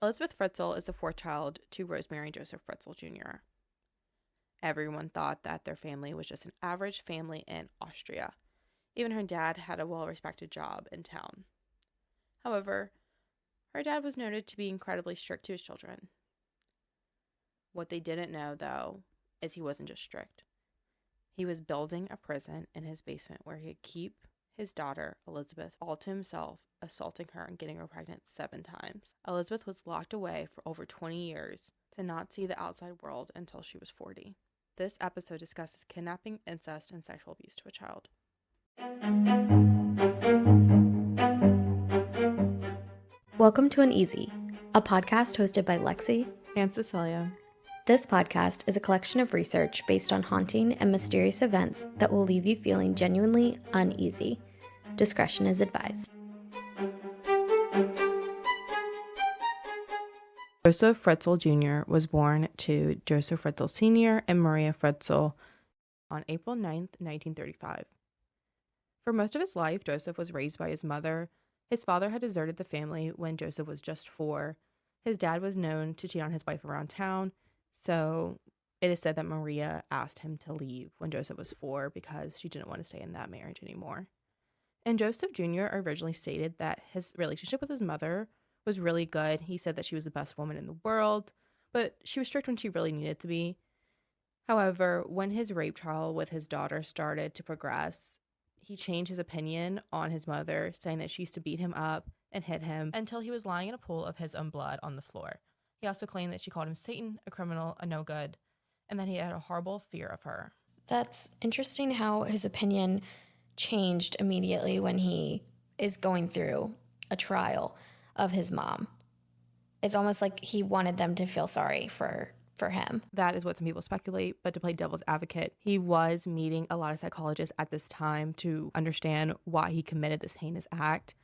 Elisabeth Fritzl is the fourth child to Rosemarie and Josef Fritzl Jr. Everyone thought that their family was just an average family in Austria. Even her dad had a well-respected job in town. However, her dad was noted to be incredibly strict to his children. What they didn't know, though, is he wasn't just strict. He was building a prison in his basement where he could keep his daughter, Elisabeth, all to himself, assaulting her and getting her pregnant 7 times. Elisabeth was locked away for over 20 years to not see the outside world until she was 40. This episode discusses kidnapping, incest, and sexual abuse to a child. Welcome to Uneasy, a podcast hosted by Lexi and Cecilia. This podcast is a collection of research based on haunting and mysterious events that will leave you feeling genuinely uneasy. Discretion is advised. Josef Fritzl Jr. was born to Josef Fritzl Sr. and Maria Fritzl on April 9th, 1935. For most of his life, Josef was raised by his mother. His father had deserted the family when Josef was just 4. His dad was known to cheat on his wife around town, so it is said that Maria asked him to leave when Josef was 4 because she didn't want to stay in that marriage anymore. And Josef Jr. originally stated that his relationship with his mother was really good. He said that she was the best woman in the world, but she was strict when she really needed to be. However, when his rape trial with his daughter started to progress, he changed his opinion on his mother, saying that she used to beat him up and hit him until he was lying in a pool of his own blood on the floor. He also claimed that she called him Satan, a criminal, a no good, and that he had a horrible fear of her. That's interesting how his opinion changed immediately when he is going through a trial of his mom. It's almost like he wanted them to feel sorry for him. That is what some people speculate, but to play devil's advocate, he was meeting a lot of psychologists at this time to understand why he committed this heinous act.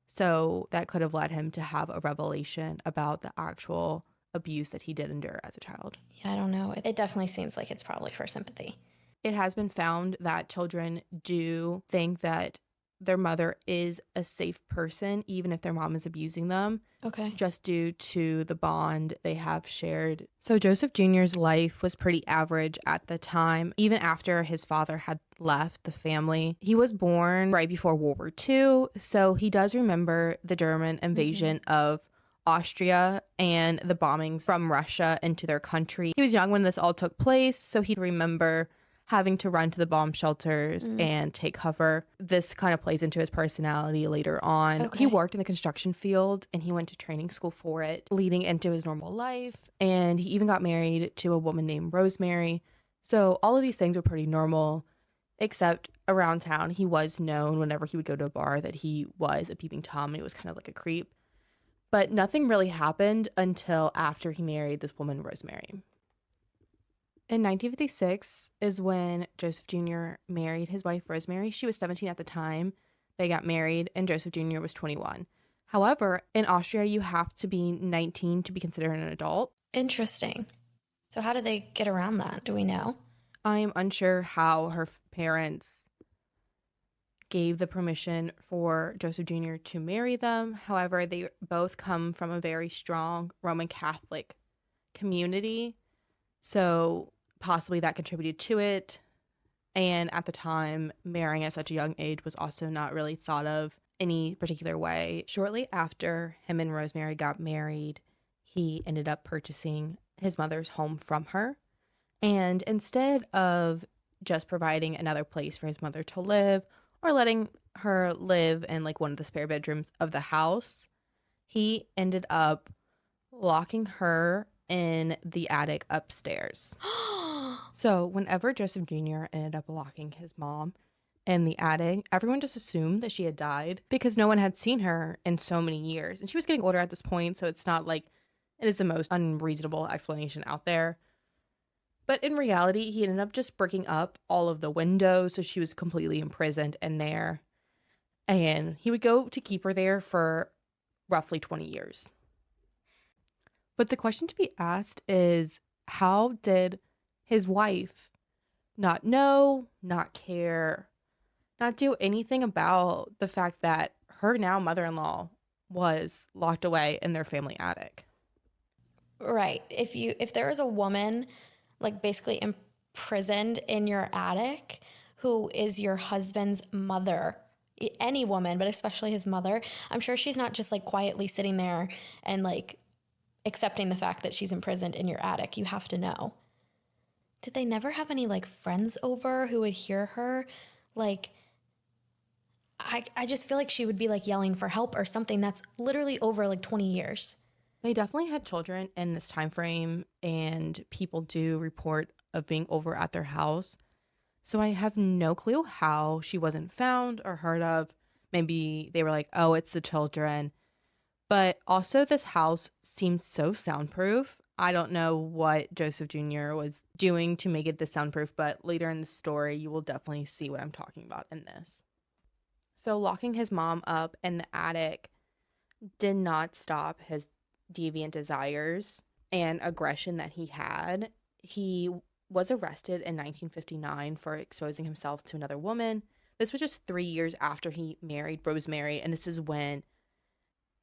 So that could have led him to have a revelation about the actual abuse that he did endure as a child. Yeah, I don't know. It definitely seems like it's probably for sympathy. It has been found that children do think that their mother is a safe person, even if their mom is abusing them. Okay. Just due to the bond they have shared. So Josef Jr.'s life was pretty average at the time, even after his father had left the family. He was born right before World War II, so he does remember the German invasion of Austria and the bombings from Russia into their country. He was young when this all took place, so he'd remember having to run to the bomb shelters and take cover. This kind of plays into his personality later on. Okay. He worked in the construction field and he went to training school for it, leading into his normal life. And he even got married to a woman named Rosemarie. So all of these things were pretty normal, except around town, he was known whenever he would go to a bar that he was a peeping Tom and he was kind of like a creep. But nothing really happened until after he married this woman, Rosemarie. In 1956 is when Josef Jr. married his wife, Rosemarie. She was 17 at the time. They got married, and Josef Jr. was 21. However, in Austria, you have to be 19 to be considered an adult. Interesting. So how did they get around that? Do we know? I am unsure how her parents gave the permission for Josef Jr. to marry them. However, they both come from a very strong Roman Catholic community. So possibly that contributed to it. And at the time, marrying at such a young age was also not really thought of any particular way. Shortly after him and Rosemarie got married, he ended up purchasing his mother's home from her. And instead of just providing another place for his mother to live or letting her live in like one of the spare bedrooms of the house, he ended up locking her in the attic upstairs. So whenever Josef Jr. ended up locking his mom in the attic, everyone just assumed that she had died because no one had seen her in so many years. And she was getting older at this point, so it's not like it is the most unreasonable explanation out there. But in reality, he ended up just breaking up all of the windows, so she was completely imprisoned in there. And he would go to keep her there for roughly 20 years. But the question to be asked is, how did his wife not know, not care, not do anything about the fact that her now mother-in-law was locked away in their family attic? Right. If there is a woman like basically imprisoned in your attic who is your husband's mother, any woman, but especially his mother, I'm sure she's not just like quietly sitting there and like accepting the fact that she's imprisoned in your attic. You have to know. Did they never have any like friends over who would hear her? Like, I just feel like she would be like yelling for help or something. That's literally over like 20 years. They definitely had children in this time frame, and people do report of being over at their house. So I have no clue how she wasn't found or heard of. Maybe they were like, oh, it's the children. But also, this house seems so soundproof. I don't know what Joseph Jr. was doing to make it this soundproof, but later in the story, you will definitely see what I'm talking about in this. So locking his mom up in the attic did not stop his deviant desires and aggression that he had. He was arrested in 1959 for exposing himself to another woman. This was just 3 years after he married Rosemarie, and this is when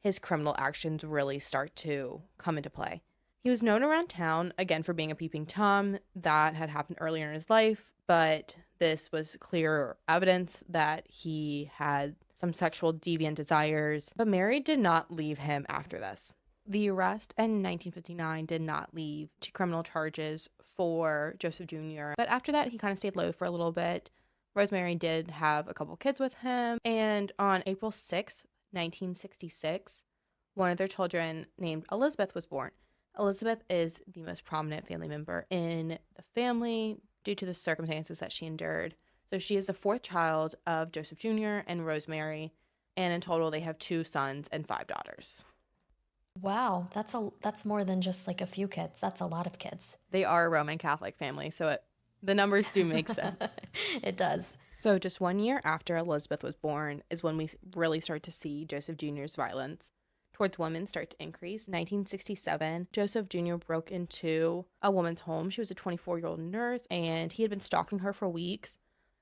his criminal actions really start to come into play. He was known around town, again, for being a peeping Tom. That had happened earlier in his life, but this was clear evidence that he had some sexual deviant desires. But Mary did not leave him after this. The arrest in 1959 did not lead to criminal charges for Joseph Jr., but after that, he kind of stayed low for a little bit. Rosemarie did have a couple kids with him, and on April 6th, 1966, one of their children named Elisabeth was born. Elisabeth is the most prominent family member in the family due to the circumstances that she endured. So she is the fourth child of Joseph Jr. and Rosemarie, and in total they have 2 sons and 5 daughters. Wow, that's more than just like a few kids. That's a lot of kids. They are a Roman Catholic family, so the numbers do make sense. It does. So just 1 year after Elizabeth was born is when we really start to see Joseph Jr.'s violence towards women start to increase. In 1967, Joseph Jr. broke into a woman's home. She was a 24-year-old nurse, and he had been stalking her for weeks,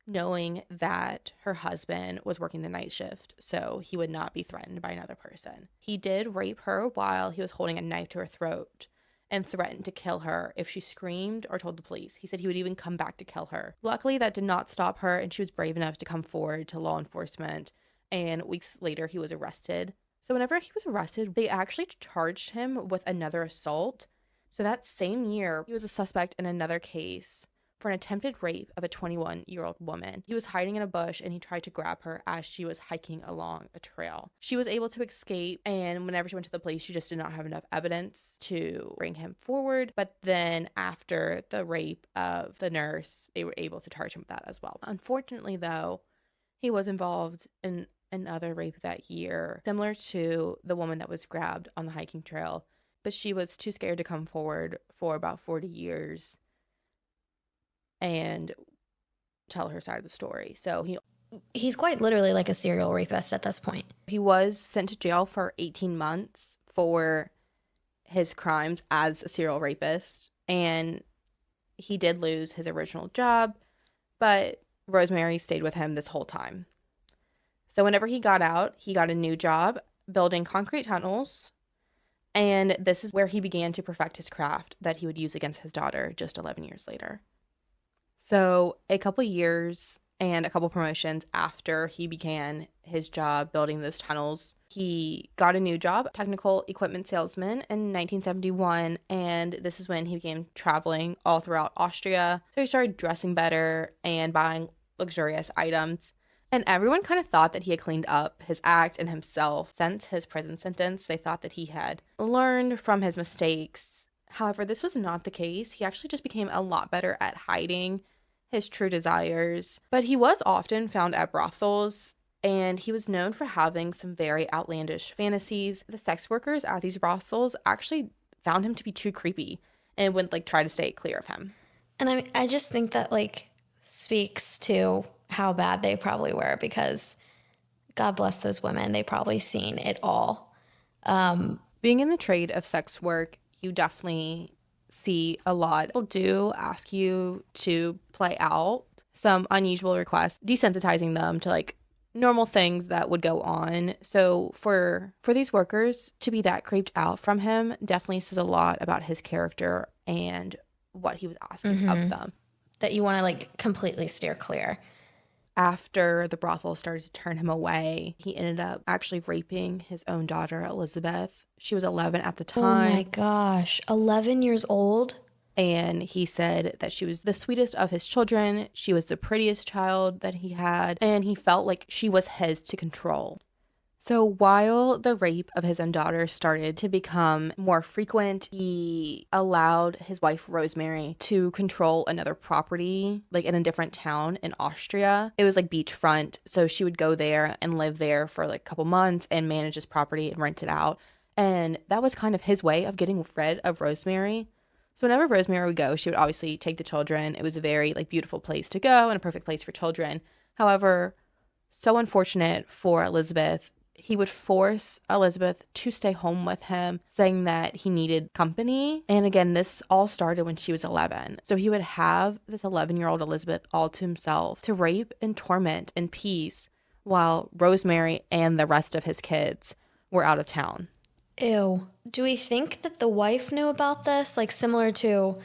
knowing that her husband was working the night shift, so he would not be threatened by another person. He did rape her while he was holding a knife to her throat and threatened to kill her if she screamed or told the police. He said he would even come back to kill her. Luckily, that did not stop her, and she was brave enough to come forward to law enforcement, and weeks later, he was arrested. So whenever he was arrested, they actually charged him with another assault. So that same year, he was a suspect in another case for an attempted rape of a 21-year-old woman. He was hiding in a bush, and he tried to grab her as she was hiking along a trail. She was able to escape, and whenever she went to the police, she just did not have enough evidence to bring him forward. But then after the rape of the nurse, they were able to charge him with that as well. Unfortunately, though, he was involved in another rape that year, similar to the woman that was grabbed on the hiking trail, but she was too scared to come forward for about 40 years and tell her side of the story. So he's quite literally like a serial rapist at this point. He was sent to jail for 18 months for his crimes as a serial rapist, and he did lose his original job, but Rosemarie stayed with him this whole time. So whenever he got out, he got a new job building concrete tunnels, and this is where he began to perfect his craft that he would use against his daughter just 11 years later. So a couple years and a couple promotions after he began his job building those tunnels, he got a new job, technical equipment salesman, in 1971, and this is when he began traveling all throughout Austria. So he started dressing better and buying luxurious items. And everyone kind of thought that he had cleaned up his act and himself since his prison sentence. They thought that he had learned from his mistakes. However, this was not the case. He actually just became a lot better at hiding his true desires. But he was often found at brothels, and he was known for having some very outlandish fantasies. The sex workers at these brothels actually found him to be too creepy and would try to stay clear of him. And I just think that speaks to how bad they probably were, because God bless those women. They probably seen it all. Being in the trade of sex work, you definitely see a lot. People do ask you to play out some unusual requests, desensitizing them to normal things that would go on. So for these workers to be that creeped out from him definitely says a lot about his character and what he was asking of them. That you want to like completely steer clear. After the brothel started to turn him away, he ended up actually raping his own daughter, Elisabeth. She was 11 at the time. Oh my gosh, 11 years old? And he said that she was the sweetest of his children. She was the prettiest child that he had. And he felt like she was his to control. So while the rape of his own daughter started to become more frequent, he allowed his wife, Rosemarie, to control another property, like in a different town in Austria. It was like beachfront. So she would go there and live there for like a couple months and manage his property and rent it out. And that was kind of his way of getting rid of Rosemarie. So whenever Rosemarie would go, she would obviously take the children. It was a very like beautiful place to go and a perfect place for children. However, so unfortunate for Elisabeth, he would force Elisabeth to stay home with him, saying that he needed company. And again, this all started when she was 11. So he would have this 11-year-old Elisabeth all to himself to rape and torment in peace while Rosemarie and the rest of his kids were out of town. Ew. Do we think that the wife knew about this? Like similar to,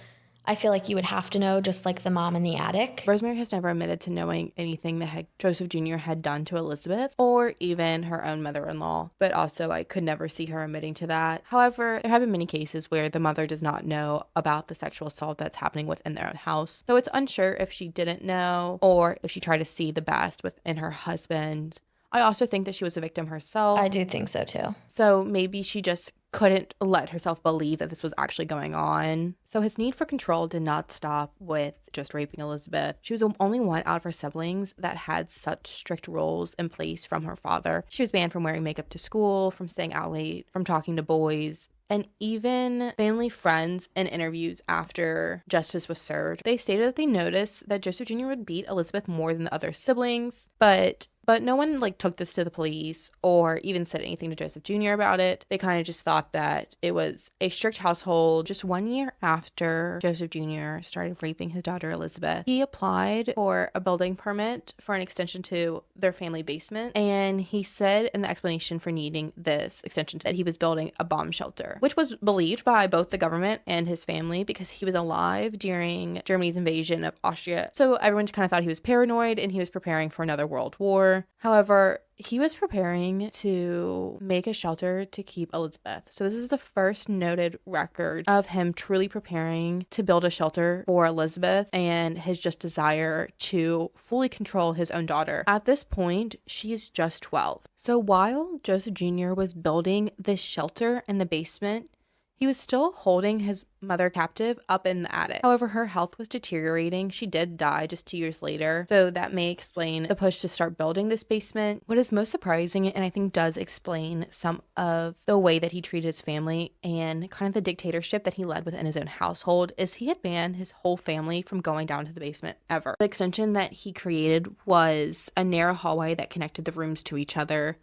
I feel like you would have to know, just like the mom in the attic. Rosemarie has never admitted to knowing anything that Joseph Jr. had done to Elisabeth or even her own mother-in-law, but also I could never see her admitting to that. However, there have been many cases where the mother does not know about the sexual assault that's happening within their own house. So it's unsure if she didn't know or if she tried to see the best within her husband. I also think that she was a victim herself. I do think so too. So maybe she just couldn't let herself believe that this was actually going on. So his need for control did not stop with just raping Elisabeth. She was the only one out of her siblings that had such strict rules in place from her father. She was banned from wearing makeup to school, from staying out late, from talking to boys. And even family friends in interviews after justice was served, they stated that they noticed that Joseph Jr. would beat Elisabeth more than the other siblings, but no one like took this to the police or even said anything to Joseph Jr. about it. They kind of just thought that it was a strict household. Just 1 year after Joseph Jr. started raping his daughter Elisabeth, he applied for a building permit for an extension to their family basement. And he said in the explanation for needing this extension that he was building a bomb shelter, which was believed by both the government and his family because he was alive during Germany's invasion of Austria. So everyone just kind of thought he was paranoid and he was preparing for another world war. However, he was preparing to make a shelter to keep Elisabeth. So this is the first noted record of him truly preparing to build a shelter for Elisabeth and his just desire to fully control his own daughter. At this point, she's just 12. So while Joseph Jr. was building this shelter in the basement, he was still holding his mother captive up in the attic. However, her health was deteriorating. She did die just 2 years later. So that may explain the push to start building this basement. What is most surprising, and I think does explain some of the way that he treated his family and kind of the dictatorship that he led within his own household, is he had banned his whole family from going down to the basement ever. The extension that he created was a narrow hallway that connected the rooms to each other.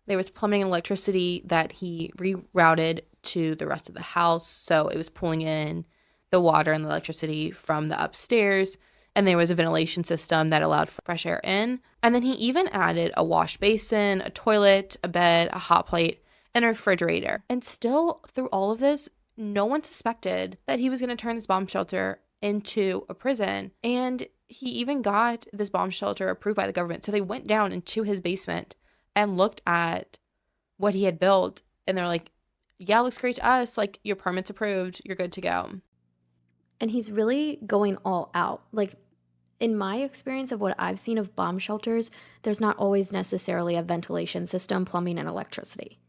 There was plumbing and electricity that he rerouted to the rest of the house. So it was pulling in the water and the electricity from the upstairs. And there was a ventilation system that allowed fresh air in. And then he even added a wash basin, a toilet, a bed, a hot plate, and a refrigerator. And still, through all of this, no one suspected that he was going to turn this bomb shelter into a prison. And he even got this bomb shelter approved by the government. So they went down into his basement and looked at what he had built. And they're like, yeah, looks great to us. Like, your permit's approved. You're good to go. And he's really going all out. Like, in my experience of what I've seen of bomb shelters, there's not always necessarily a ventilation system, plumbing, and electricity.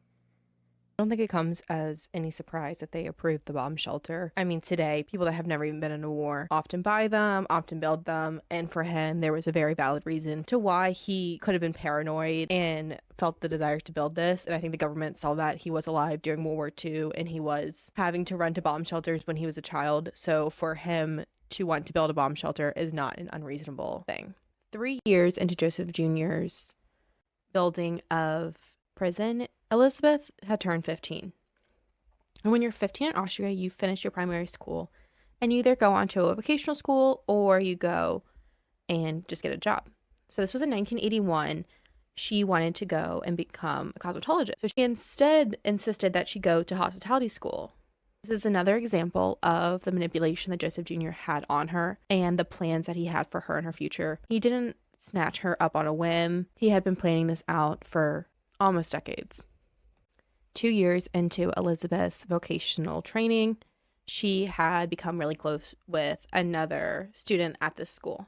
I don't think it comes as any surprise that they approved the bomb shelter. I mean, today, people that have never even been in a war often buy them, often build them. And for him, there was a very valid reason to why he could have been paranoid and felt the desire to build this. And I think the government saw that he was alive during World War II and he was having to run to bomb shelters when he was a child. So for him to want to build a bomb shelter is not an unreasonable thing. 3 years into Joseph Jr.'s building of prison, Elisabeth had turned 15. And when you're 15 in Austria, you finish your primary school and you either go on to a vocational school or you go and just get a job. So this was in 1981. she wanted to go and become a cosmetologist. So she instead insisted that she go to hospitality school. This is another example of the manipulation that Joseph Jr. had on her and the plans that he had for her in her future. He didn't snatch her up on a whim. He had been planning this out for almost decades. 2 years into Elisabeth's vocational training, she had become really close with another student at this school.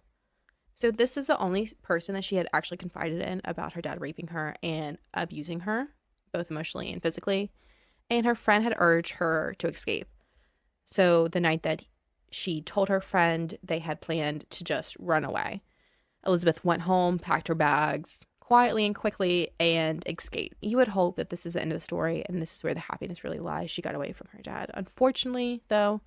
So this is the only person that she had actually confided in about her dad raping her and abusing her, both emotionally and physically. And her friend had urged her to escape. So the night that she told her friend, they had planned to just run away. Elisabeth went home, packed her bags quietly and quickly, and escaped. You would hope that this is the end of the story and this is where the happiness really lies. She got away from her dad. Unfortunately, though,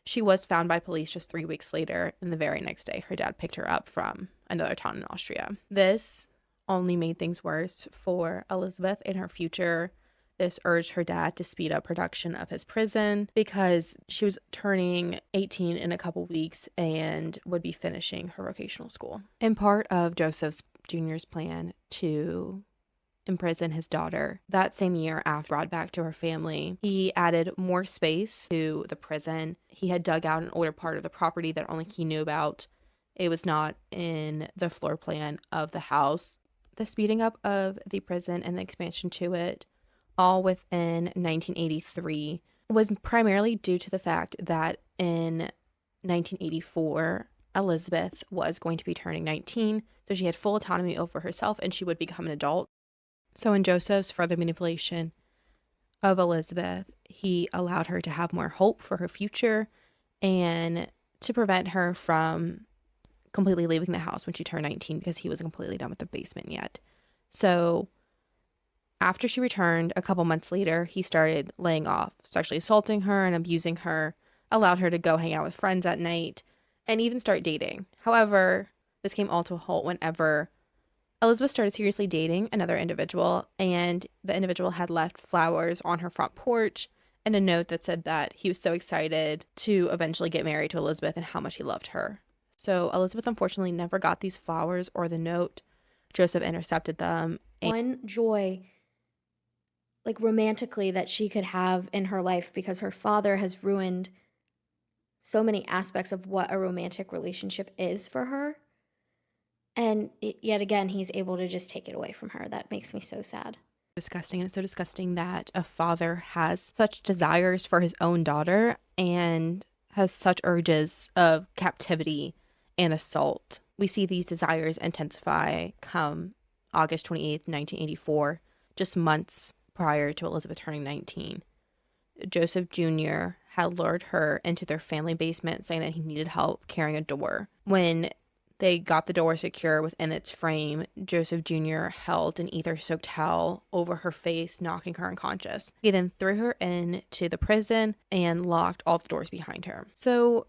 she was found by police just 3 weeks later, and the very next day, her dad picked her up from another town in Austria. This only made things worse for Elisabeth in her future. This urged her dad to speed up production of his prison because she was turning 18 in a couple weeks and would be finishing her vocational school. And part of Joseph Jr.'s plan to imprison his daughter, that same year after brought back to her family, he added more space to the prison. He had dug out an older part of the property that only he knew about. It was not in the floor plan of the house. The speeding up of the prison and the expansion to it, all within 1983, was primarily due to the fact that in 1984, Elisabeth was going to be turning 19, so she had full autonomy over herself and she would become an adult. So in Joseph's further manipulation of Elisabeth, he allowed her to have more hope for her future and to prevent her from completely leaving the house when she turned 19 because he wasn't completely done with the basement yet. So after she returned, a couple months later, he started laying off, sexually assaulting her and abusing her, allowed her to go hang out with friends at night, and even start dating. However, this came all to a halt whenever Elisabeth started seriously dating another individual, and the individual had left flowers on her front porch and a note that said that he was so excited to eventually get married to Elisabeth and how much he loved her. So Elisabeth unfortunately never got these flowers or the note. Joseph intercepted them. One joy, like romantically, that she could have in her life because her father has ruined so many aspects of what a romantic relationship is for her. And yet again, he's able to just take it away from her. That makes me so sad. Disgusting. And it's so disgusting that a father has such desires for his own daughter and has such urges of captivity and assault. We see these desires intensify come August 28th, 1984, just months prior to Elisabeth turning 19. Joseph Jr. had lured her into their family basement, saying that he needed help carrying a door. When they got the door secure within its frame, Joseph Jr. held an ether-soaked towel over her face, knocking her unconscious. He then threw her into the prison and locked all the doors behind her. So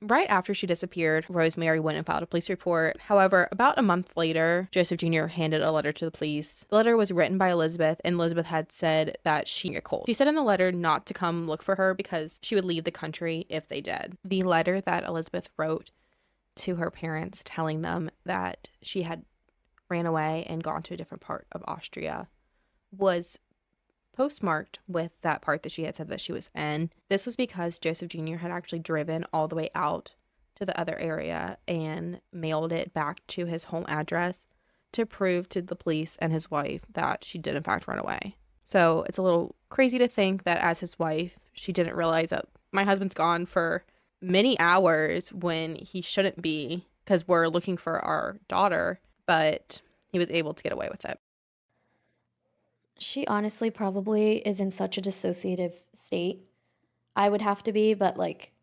right after she disappeared, Rosemarie went and filed a police report. However, about a month later, Joseph Jr. handed a letter to the police. The letter was written by Elisabeth, and Elisabeth had said that she got cold. She said in the letter not to come look for her because she would leave the country if they did. The letter that Elisabeth wrote to her parents telling them that she had ran away and gone to a different part of Austria was postmarked with that part that she had said that she was in. This was because Joseph Jr. had actually driven all the way out to the other area and mailed it back to his home address to prove to the police and his wife that she did in fact run away. So it's a little crazy to think that as his wife, she didn't realize that my husband's gone for many hours when he shouldn't be because we're looking for our daughter, but he was able to get away with it. She honestly probably is in such a dissociative state. I would have to be, but like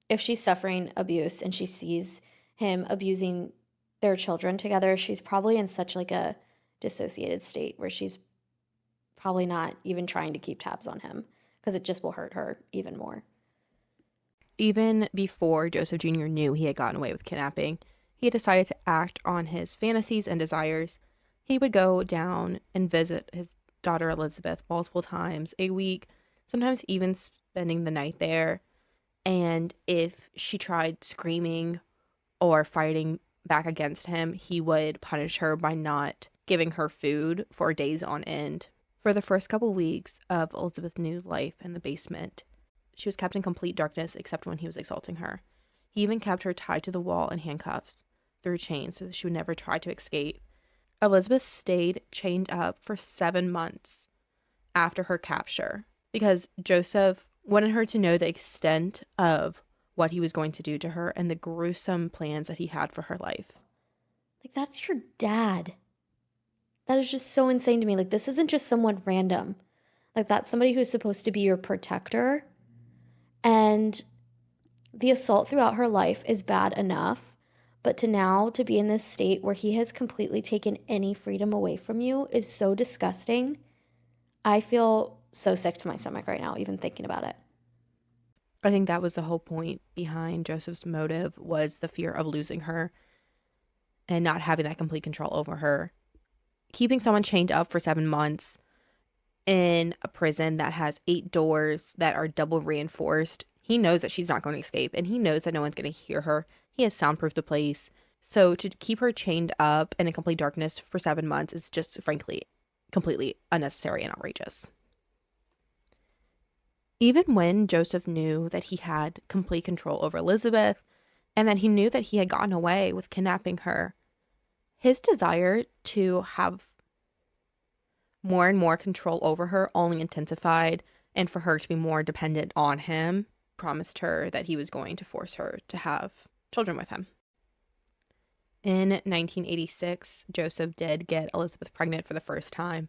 if she's suffering abuse and she sees him abusing their children together, she's probably in such like a dissociated state where she's probably not even trying to keep tabs on him because it just will hurt her even more. Even before Joseph Jr. knew he had gotten away with kidnapping, he had decided to act on his fantasies and desires. He would go down and visit his daughter Elisabeth multiple times a week, sometimes even spending the night there. And if she tried screaming or fighting back against him, he would punish her by not giving her food for days on end. For the first couple weeks of Elisabeth New's life in the basement, she was kept in complete darkness except when he was assaulting her. He even kept her tied to the wall in handcuffs through chains so that she would never try to escape. Elisabeth stayed chained up for 7 months after her capture because Josef wanted her to know the extent of what he was going to do to her and the gruesome plans that he had for her life. Like, that's your dad. That is just so insane to me. Like, this isn't just someone random. Like, that's somebody who's supposed to be your protector. And the assault throughout her life is bad enough. But to be in this state where he has completely taken any freedom away from you is so disgusting. I feel so sick to my stomach right now, even thinking about it. I think that was the whole point behind Joseph's motive, was the fear of losing her and not having that complete control over her. Keeping someone chained up for 7 months in a prison that has 8 doors that are double reinforced, he knows that she's not going to escape, and he knows that no one's going to hear her. He has soundproofed the place. So to keep her chained up in a complete darkness for 7 months is just, frankly, completely unnecessary and outrageous. Even when Josef knew that he had complete control over Elisabeth and that he knew that he had gotten away with kidnapping her, his desire to have more and more control over her only intensified, and for her to be more dependent on him, promised her that he was going to force her to have children with him. In 1986, Josef did get Elisabeth pregnant for the first time.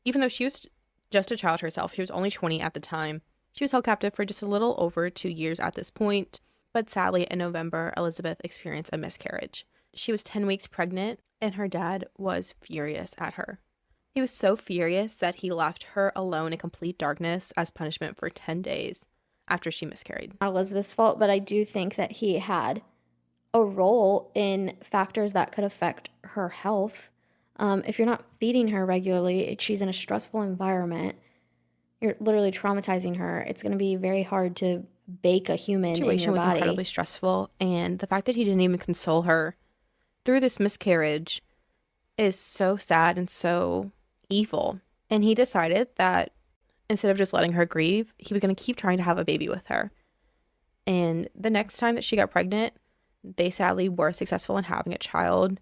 Even though she was just a child herself, she was only 20 at the time. She was held captive for just a little over 2 years at this point, but sadly in November, Elisabeth experienced a miscarriage. She was 10 weeks pregnant, and her dad was furious at her. He was so furious that he left her alone in complete darkness as punishment for 10 days after she miscarried. Not Elizabeth's fault, but I do think that he had a role in factors that could affect her health. If you're not feeding her regularly, she's in a stressful environment, you're literally traumatizing her. It's going to be very hard to bake a human in your body. The situation was incredibly stressful, and the fact that he didn't even console her through this miscarriage is so sad and so evil. And he decided that instead of just letting her grieve, he was going to keep trying to have a baby with her. And the next time that she got pregnant, they sadly were successful in having a child.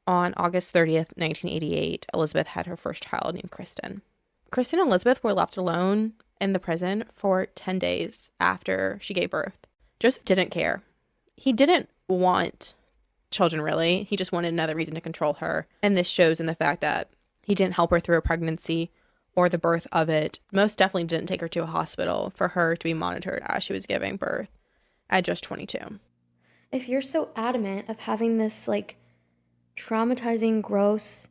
On August 30th, 1988, Elisabeth had her first child named Kristen. Kristen and Elisabeth were left alone in the prison for 10 days after she gave birth. Josef didn't care. He didn't want children, really. He just wanted another reason to control her. And this shows in the fact that he didn't help her through a pregnancy or the birth of it. Most definitely didn't take her to a hospital for her to be monitored as she was giving birth at just 22. If you're so adamant of having this, like, traumatizing, gross,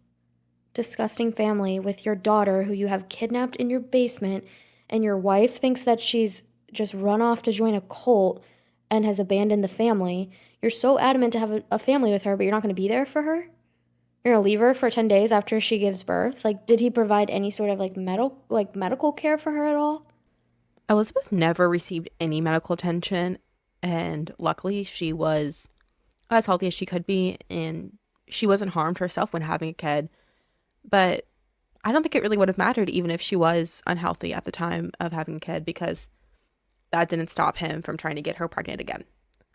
disgusting family with your daughter who you have kidnapped in your basement, and your wife thinks that she's just run off to join a cult and has abandoned the family, you're so adamant to have a family with her, but you're not going to be there for her? You're going to leave her for 10 days after she gives birth? Like, did he provide any sort of, medical care for her at all? Elisabeth never received any medical attention, and luckily she was as healthy as she could be, and she wasn't harmed herself when having a kid. But I don't think it really would have mattered even if she was unhealthy at the time of having a kid, because that didn't stop him from trying to get her pregnant again.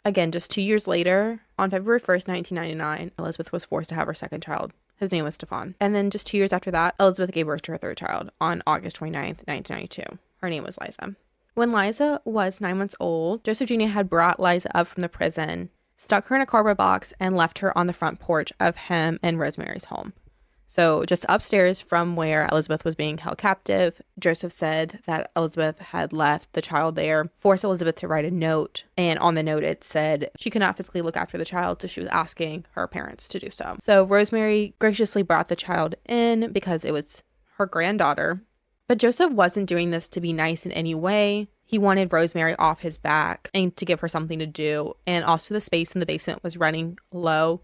Again, just 2 years later, on February 1st, 1999, Elisabeth was forced to have her second child. His name was Stefan. And then just 2 years after that, Elisabeth gave birth to her third child on August 29th, 1992. Her name was Liza. When Liza was 9 months old, Josef Jr. had brought Liza up from the prison, stuck her in a cardboard box, and left her on the front porch of him and Rosemarie's home. So just upstairs from where Elisabeth was being held captive, Josef said that Elisabeth had left the child there, forced Elisabeth to write a note, and on the note it said she could not physically look after the child, so she was asking her parents to do so. So Rosemary graciously brought the child in because it was her granddaughter. But Josef wasn't doing this to be nice in any way. He wanted Rosemary off his back and to give her something to do, and also the space in the basement was running low.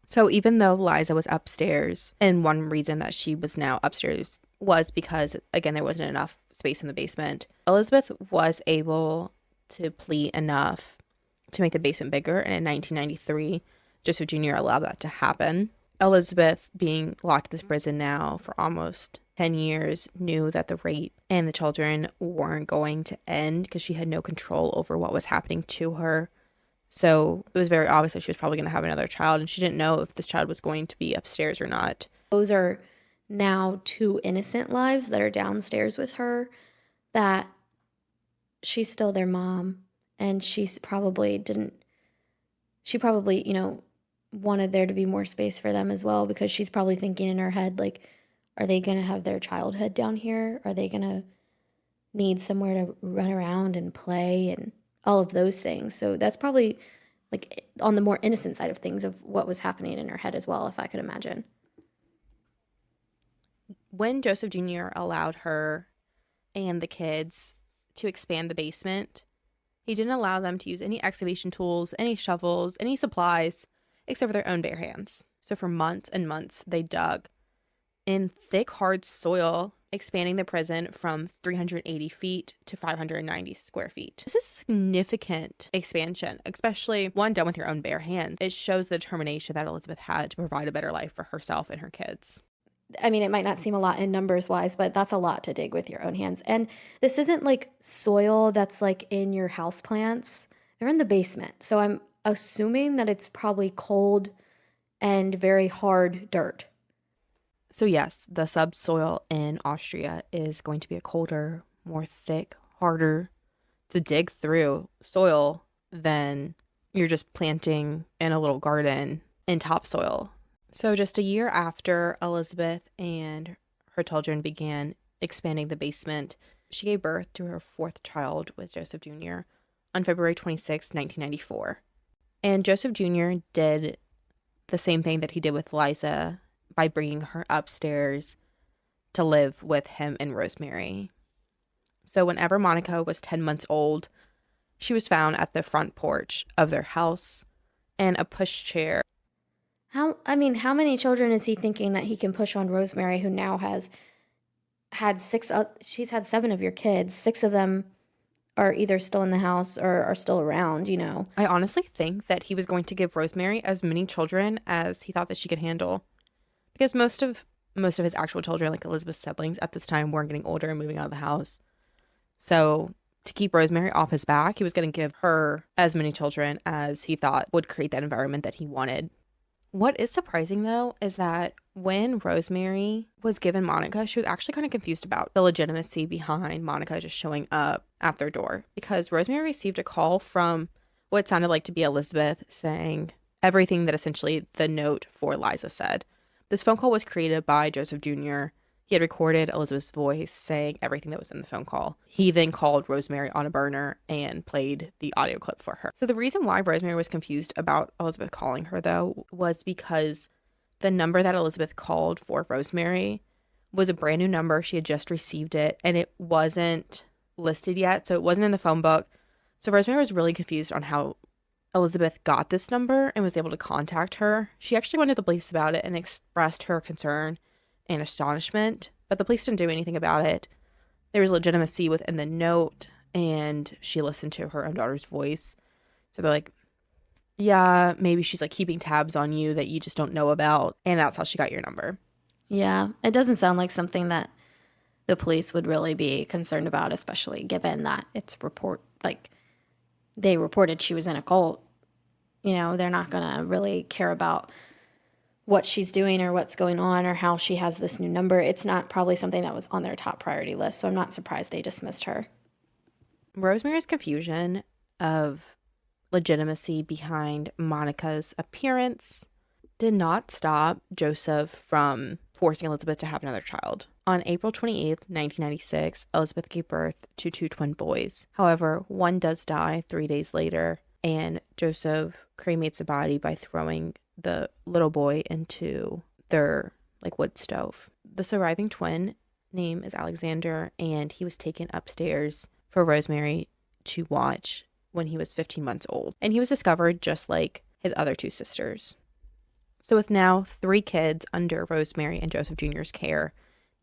So even though Liza was upstairs, and one reason that she was now upstairs was because, again, there wasn't enough space in the basement, Elisabeth was able to plead enough to make the basement bigger, and in 1993, Josef Jr. allowed that to happen. Elisabeth, being locked in this prison now for almost 10 years, knew that the rape and the children weren't going to end because she had no control over what was happening to her. So it was very obvious that she was probably going to have another child, and she didn't know if this child was going to be upstairs or not. Those are now two innocent lives that are downstairs with her, that she's still their mom, and she probably, wanted there to be more space for them as well, because she's probably thinking in her head, like, are they going to have their childhood down here? Are they going to need somewhere to run around and play and all of those things? So that's probably like on the more innocent side of things of what was happening in her head as well, if I could imagine. When Joseph Jr. allowed her and the kids to expand the basement, he didn't allow them to use any excavation tools, any shovels, any supplies, except for their own bare hands. So for months and months, they dug in thick, hard soil, expanding the prison from 380 feet to 590 square feet. This is a significant expansion, especially one done with your own bare hands. It shows the determination that Elisabeth had to provide a better life for herself and her kids. I mean, it might not seem a lot in numbers wise, but that's a lot to dig with your own hands. And this isn't like soil that's like in your houseplants. They're in the basement. So I'm assuming that it's probably cold and very hard dirt. So yes, the subsoil in Austria is going to be a colder, more thick, harder to dig through soil than you're just planting in a little garden in topsoil. So just a year after Elisabeth and her children began expanding the basement, she gave birth to her fourth child with Joseph Jr. on February 26, 1994. And Joseph Jr. did the same thing that he did with Liza by bringing her upstairs to live with him and Rosemarie. So whenever Monica was 10 months old, she was found at the front porch of their house in a pushchair. How many children is he thinking that he can push on Rosemarie, who now has had she's had 7 of your kids. 6 of them are either still in the house or are still around, I honestly think that he was going to give Rosemarie as many children as he thought that she could handle. Because most of his actual children, like Elizabeth's siblings at this time, weren't getting older and moving out of the house. So to keep Rosemarie off his back, he was going to give her as many children as he thought would create that environment that he wanted. What is surprising, though, is that when Rosemarie was given Monica, she was actually kind of confused about the legitimacy behind Monica just showing up at their door. Because Rosemarie received a call from what sounded like to be Elisabeth saying everything that essentially the note for Liza said. This phone call was created by Joseph Jr. He had recorded Elisabeth's voice saying everything that was in the phone call. He then called Rosemarie on a burner and played the audio clip for her. So the reason why Rosemarie was confused about Elisabeth calling her, though, was because the number that Elisabeth called for Rosemarie was a brand new number. She had just received it, and it wasn't listed yet, so it wasn't in the phone book. So Rosemarie was really confused on how Elisabeth got this number and was able to contact her. She actually went to the police about it and expressed her concern and astonishment, but the police didn't do anything about it. There was legitimacy within the note, and she listened to her own daughter's voice. So they're like, yeah, maybe she's like keeping tabs on you that you just don't know about, and that's how she got your number. Yeah, it doesn't sound like something that the police would really be concerned about, especially given that they reported she was in a cult. They're not going to really care about what she's doing or what's going on or how she has this new number. It's not probably something that was on their top priority list, so I'm not surprised they dismissed her. Rosemary's confusion of legitimacy behind Monica's appearance did not stop Joseph from forcing Elisabeth to have another child. On April 28th, 1996, Elisabeth gave birth to 2 twin boys. However, one does die 3 days later, and Joseph cremates the body by throwing the little boy into their wood stove. The surviving twin name is Alexander, and he was taken upstairs for Rosemarie to watch when he was 15 months old. And he was discovered just like his other 2 sisters. So with now 3 kids under Rosemarie and Joseph Jr.'s care,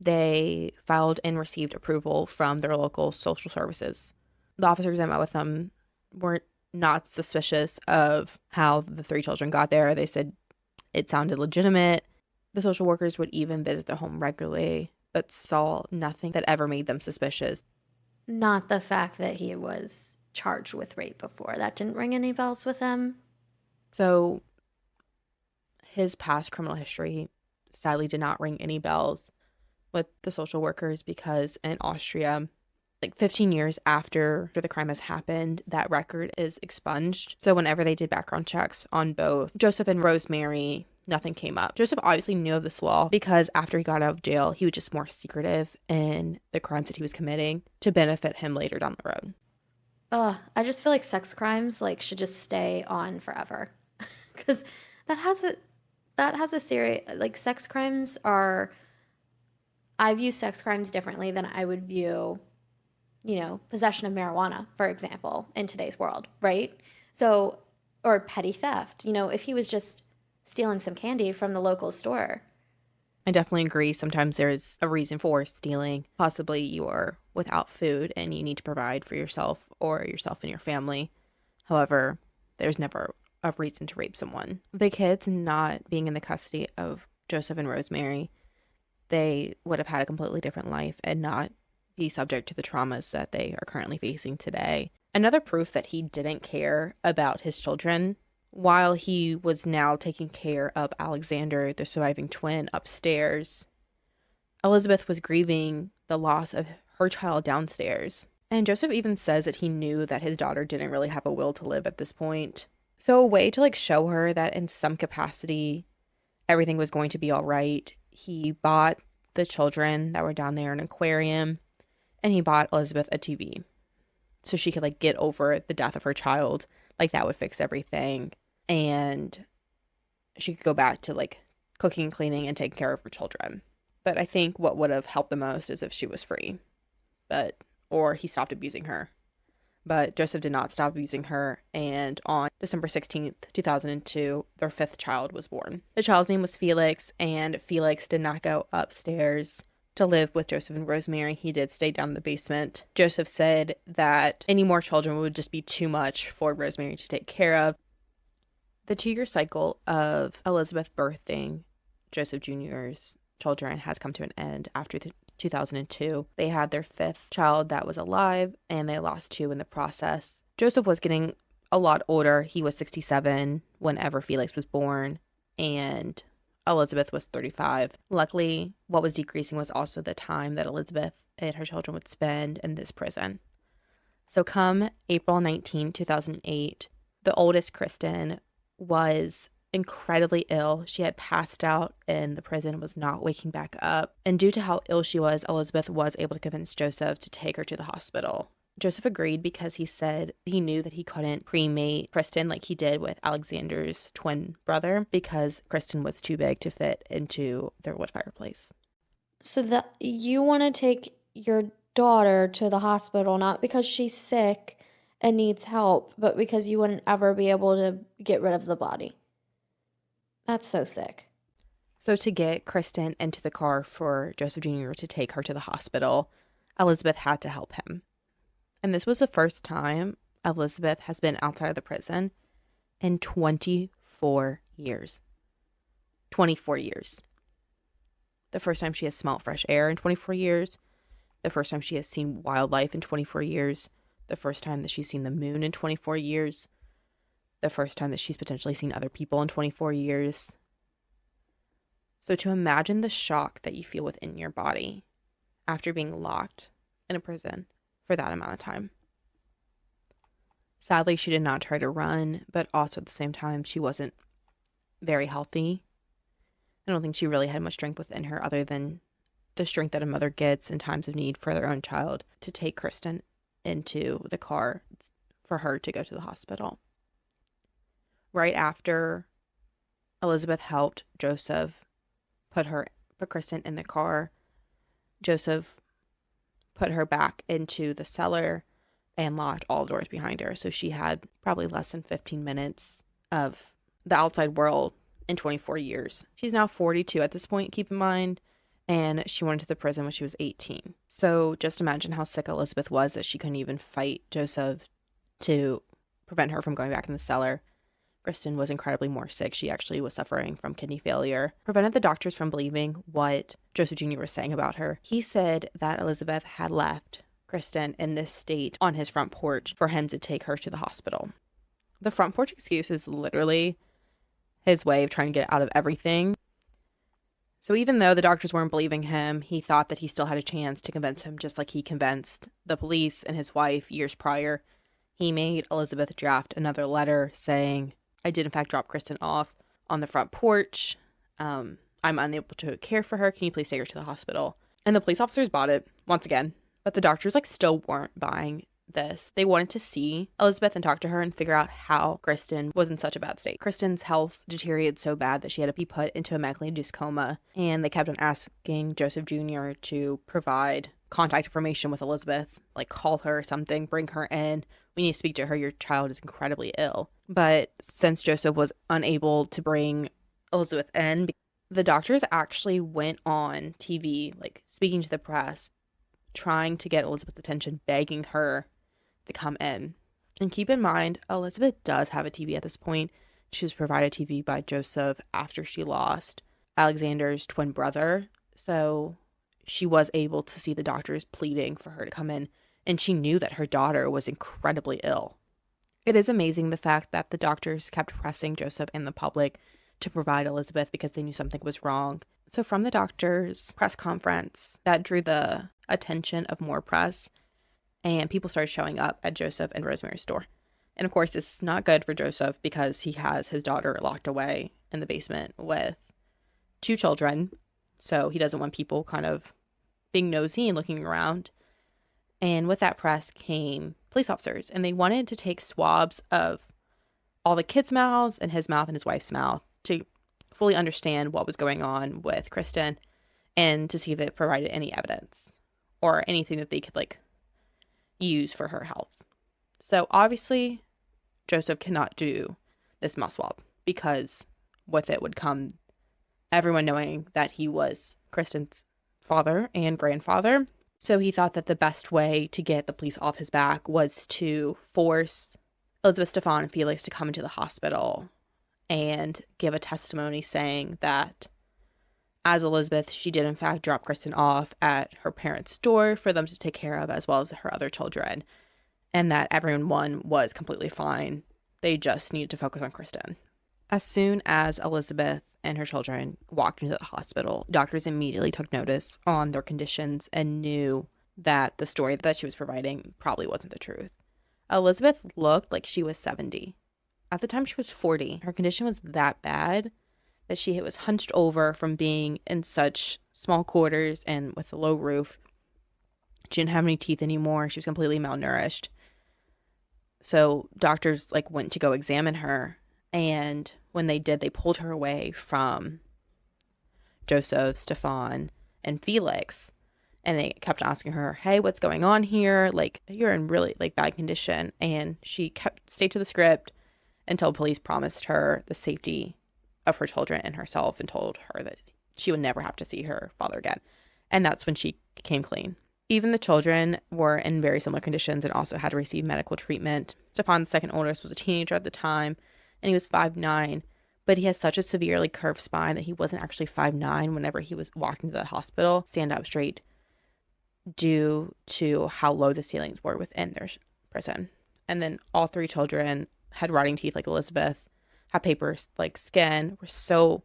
they filed and received approval from their local social services. The officers that met with them were not suspicious of how the 3 children got there. They said it sounded legitimate. The social workers would even visit the home regularly, but saw nothing that ever made them suspicious. Not the fact that he was charged with rape before. That didn't ring any bells with him. So his past criminal history sadly did not ring any bells with the social workers, because in Austria, like 15 years after the crime has happened, that record is expunged. So whenever they did background checks on both Josef and Rosemarie, nothing came up. Josef obviously knew of this law because after he got out of jail, he was just more secretive in the crimes that he was committing to benefit him later down the road. I just feel like sex crimes should just stay on forever, because that has a serious, sex crimes are. I view sex crimes differently than I would view, possession of marijuana, for example, in today's world, right? So, or petty theft. If he was just stealing some candy from the local store. I definitely agree. Sometimes there's a reason for stealing. Possibly you are without food and you need to provide for yourself or yourself and your family. However, there's never a reason to rape someone. The kids not being in the custody of Josef and Rosemarie, they would have had a completely different life and not be subject to the traumas that they are currently facing today. Another proof that he didn't care about his children, while he was now taking care of Alexander, the surviving twin, upstairs, Elisabeth was grieving the loss of her child downstairs. And Josef even says that he knew that his daughter didn't really have a will to live at this point. So a way to show her that in some capacity everything was going to be all right, he bought the children that were down there an aquarium, and he bought Elisabeth a TV so she could get over the death of her child. That would fix everything, and she could go back to cooking and cleaning and taking care of her children. But I think what would have helped the most is if she was free, or he stopped abusing her. But Josef did not stop abusing her, and on December 16th, 2002, their fifth child was born. The child's name was Felix, and Felix did not go upstairs to live with Josef and Rosemarie. He did stay down in the basement. Josef said that any more children would just be too much for Rosemarie to take care of. The 2-year cycle of Elisabeth birthing Josef Jr.'s children has come to an end after 2002. They had their fifth child that was alive, and they lost 2 in the process. Josef was getting a lot older. He was 67 whenever Felix was born, and Elisabeth was 35. Luckily, what was decreasing was also the time that Elisabeth and her children would spend in this prison. So come April 19, 2008, the oldest, Kristen, was incredibly ill. She had passed out in the prison and was not waking back up. And due to how ill she was, Elisabeth was able to convince Josef to take her to the hospital. Josef agreed because he said he knew that he couldn't cremate Kristen like he did with Alexander's twin brother because Kristen was too big to fit into their wood fireplace. So that you want to take your daughter to the hospital not because she's sick and needs help, but because you wouldn't ever be able to get rid of the body. That's so sick. So to get Kristen into the car for Josef Jr. to take her to the hospital, Elisabeth had to help him. And this was the first time Elisabeth has been outside of the prison in 24 years. 24 years. The first time she has smelt fresh air in 24 years. The first time she has seen wildlife in 24 years. The first time that she's seen the moon in 24 years. The first time that she's potentially seen other people in 24 years. So to imagine the shock that you feel within your body after being locked in a prison for that amount of time. Sadly, she did not try to run, but also at the same time, she wasn't very healthy. I don't think she really had much strength within her other than the strength that a mother gets in times of need for their own child to take Kristen into the car for her to go to the hospital. Right after Elisabeth helped Josef put Kristen in the car, Josef put her back into the cellar and locked all doors behind her. So she had probably less than 15 minutes of the outside world in 24 years. She's now 42 at this point, keep in mind, and she went into the prison when she was 18. So just imagine how sick Elisabeth was that she couldn't even fight Josef to prevent her from going back in the cellar. Kristen was incredibly more sick. She actually was suffering from kidney failure. Prevented the doctors from believing what Joseph Jr. was saying about her. He said that Elisabeth had left Kristen in this state on his front porch for him to take her to the hospital. The front porch excuse is literally his way of trying to get out of everything. So even though the doctors weren't believing him, he thought that he still had a chance to convince him, just like he convinced the police and his wife years prior. He made Elisabeth draft another letter saying, I did in fact drop Kristen off on the front porch. I'm unable to care for her. Can you please take her to the hospital? And the police officers bought it once again, but the doctors still weren't buying this. They wanted to see Elisabeth and talk to her and figure out how Kristen was in such a bad state. Kristen's health deteriorated so bad that she had to be put into a medically induced coma, and they kept on asking Joseph Jr. to provide contact information with Elisabeth, call her or something, bring her in. We need to speak to her. Your child is incredibly ill. But since Joseph was unable to bring Elisabeth in, the doctors actually went on TV, speaking to the press, trying to get Elisabeth's attention, begging her to come in. And keep in mind, Elisabeth does have a TV at this point. She was provided TV by Joseph after she lost Alexander's twin brother. So she was able to see the doctors pleading for her to come in. And she knew that her daughter was incredibly ill. It is amazing the fact that the doctors kept pressing Joseph and the public to provide Elisabeth because they knew something was wrong. So from the doctors' press conference, that drew the attention of more press, and people started showing up at Joseph and Rosemarie's door. And of course, it's not good for Joseph because he has his daughter locked away in the basement with 2 children. So he doesn't want people kind of being nosy and looking around. And with that press came police officers, and they wanted to take swabs of all the kids' mouths and his mouth and his wife's mouth to fully understand what was going on with Kristen and to see if it provided any evidence or anything that they could use for her health. So obviously Joseph cannot do this mouth swab because with it would come everyone knowing that he was Kristen's father and grandfather. So he thought that the best way to get the police off his back was to force Elisabeth, Stefan, and Felix to come into the hospital and give a testimony saying that as Elisabeth, she did in fact drop Kristen off at her parents' door for them to take care of, as well as her other children, and that everyone was completely fine. They just needed to focus on Kristen. As soon as Elisabeth and her children walked into the hospital, doctors immediately took notice on their conditions and knew that the story that she was providing probably wasn't the truth. Elisabeth looked like she was 70. At the time, she was 40. Her condition was that bad that she was hunched over from being in such small quarters and with a low roof. She didn't have any teeth anymore. She was completely malnourished. So doctors went to go examine her, and when they did, they pulled her away from Joseph, Stefan, and Felix, and they kept asking her, hey, what's going on here? You're in really bad condition. And she stayed to the script until police promised her the safety of her children and herself and told her that she would never have to see her father again. And that's when she came clean. Even the children were in very similar conditions and also had to receive medical treatment. Stefan's second oldest was a teenager at the time, and he was 5'9", but he had such a severely curved spine that he wasn't actually 5'9" whenever he was walked into the hospital, stand up straight, due to how low the ceilings were within their prison. And then all 3 children had rotting teeth like Elisabeth, had paper skin, were so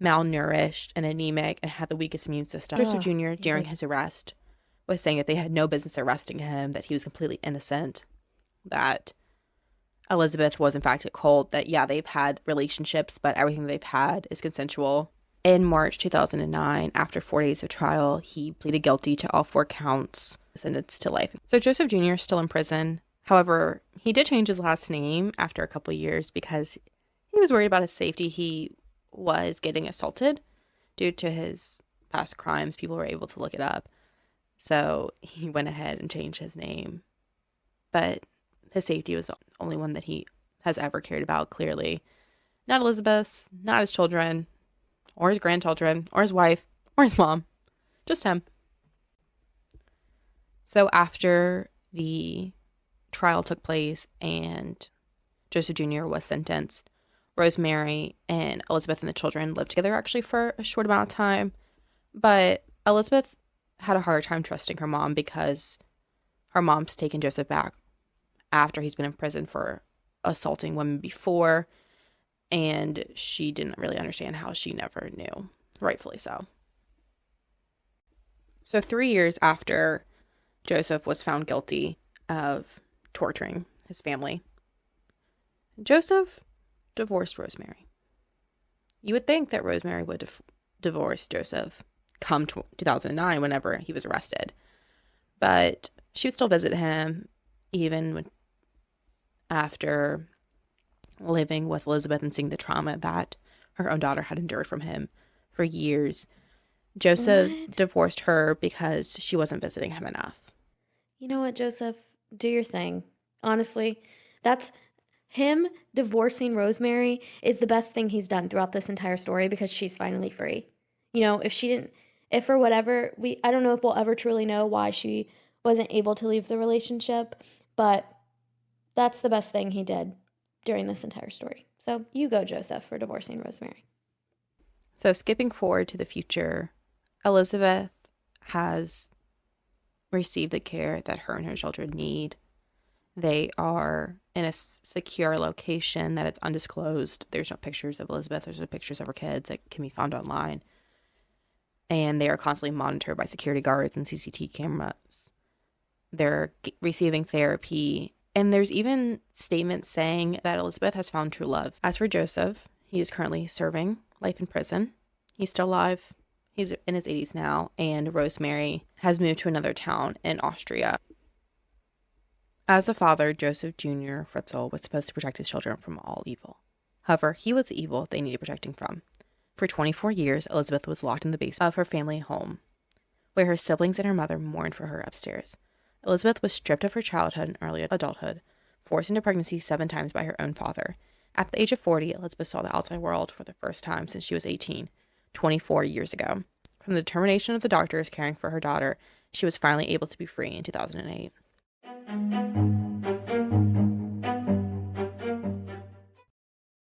malnourished and anemic, and had the weakest immune system. Joseph Jr., during his arrest, was saying that they had no business arresting him, that he was completely innocent, that Elisabeth was in fact a cult, that they've had relationships, but everything they've had is consensual. In March 2009, after 4 days of trial, he pleaded guilty to all 4 counts, sentenced to life. So Joseph Jr. is still in prison. However, he did change his last name after a couple years because he was worried about his safety. He was getting assaulted due to his past crimes. People were able to look it up. So he went ahead and changed his name. But his safety was the only one that he has ever cared about, clearly. Not Elisabeth's, not his children, or his grandchildren, or his wife, or his mom. Just him. So after the trial took place and Joseph Jr. was sentenced, Rosemary and Elisabeth and the children lived together actually for a short amount of time. But Elisabeth had a harder time trusting her mom because her mom's taken Joseph back after he's been in prison for assaulting women before. And she didn't really understand how she never knew, rightfully so. So 3 years after Joseph was found guilty of torturing his family, Joseph divorced Rosemary. You would think that Rosemary would divorce Joseph come 2009 whenever he was arrested. But she would still visit him even after living with Elisabeth and seeing the trauma that her own daughter had endured from him for years. Joseph divorced her because she wasn't visiting him enough. You know what, Joseph? Do your thing. Honestly, that's him divorcing Rosemary is the best thing he's done throughout this entire story because she's finally free. You know, if for whatever, I don't know if we'll ever truly know why she wasn't able to leave the relationship, but that's the best thing he did during this entire story. So you go, Joseph, for divorcing Rosemary. So skipping forward to the future, Elisabeth has received the care that her and her children need. They are in a secure location that it's undisclosed. There's no pictures of Elisabeth. There's no pictures of her kids that can be found online. And they are constantly monitored by security guards and CCTV cameras. They're receiving therapy. And there's even statements saying that Elisabeth has found true love. As for Joseph, he is currently serving life in prison. He's still alive. He's in his 80s now. And Rosemary has moved to another town in Austria. As a father, Joseph Jr. Fritzl was supposed to protect his children from all evil. However, he was the evil they needed protecting from. For 24 years, Elisabeth was locked in the basement of her family home, where her siblings and her mother mourned for her upstairs. Elisabeth was stripped of her childhood and early adulthood, forced into pregnancy 7 times by her own father. At the age of 40, Elisabeth saw the outside world for the first time since she was 18, 24 years ago. From the determination of the doctors caring for her daughter, she was finally able to be free in 2008.